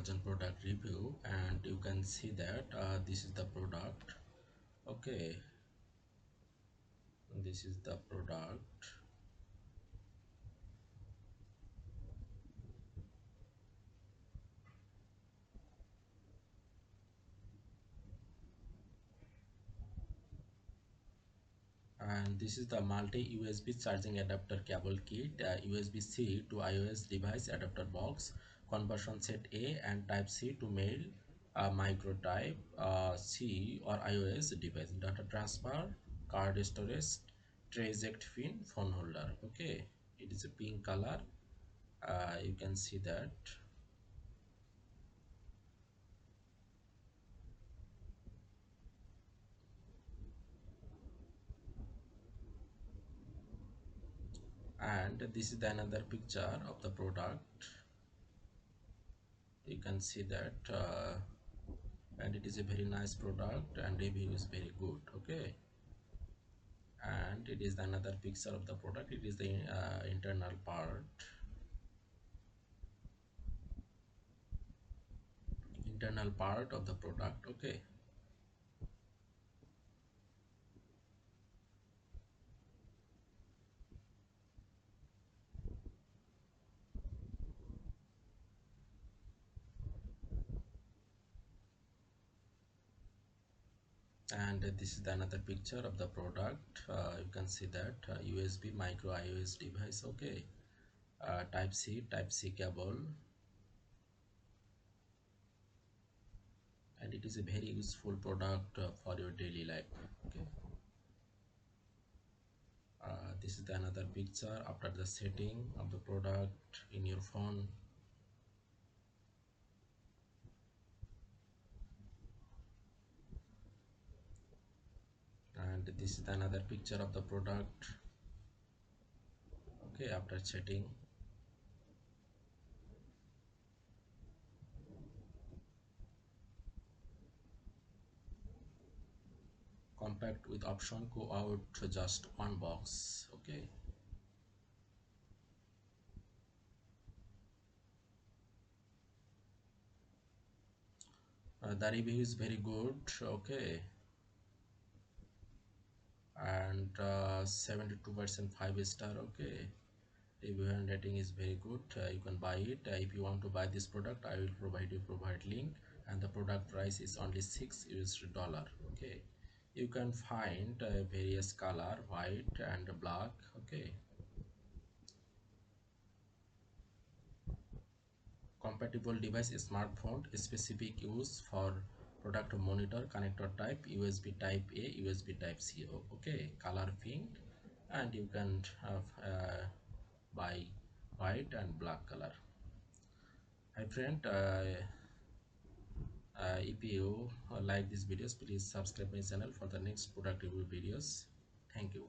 Amazon product review, and you can see that this is the product. Okay, this is the product. And this is the multi USB charging adapter cable kit, USB-C to iOS device adapter box, conversion set A, and type C to mail, micro type C or iOS device, data transfer, card storage, tray eject pin, phone holder. Okay, it is a pink color. You can see that. And this is the another picture of the product. You can see that. And it is a very nice product, and review is very good. Okay, and it is another picture of the product. It is the internal part of the product. Okay, and this is the another picture of the product. You can see that USB micro iOS device. Okay, type C cable, and it is a very useful product for your daily life. Okay, this is the another picture after the setting of the product in your phone. And this is another picture of the product. Okay, after setting. Compact with option go out to just one box. Okay, the review is very good. Okay, and 72% 5 star. Okay, review and rating is very good. You can buy it. If you want to buy this product, I will provide link, and the product price is only $6. Okay, you can find various color, white and black. Okay, compatible device, smartphone, specific use for product monitor, connector type USB type A, USB type C. Okay, color pink, and you can have buy white and black color. Hi friend, if you like these videos, please subscribe my channel for the next product review videos. Thank you.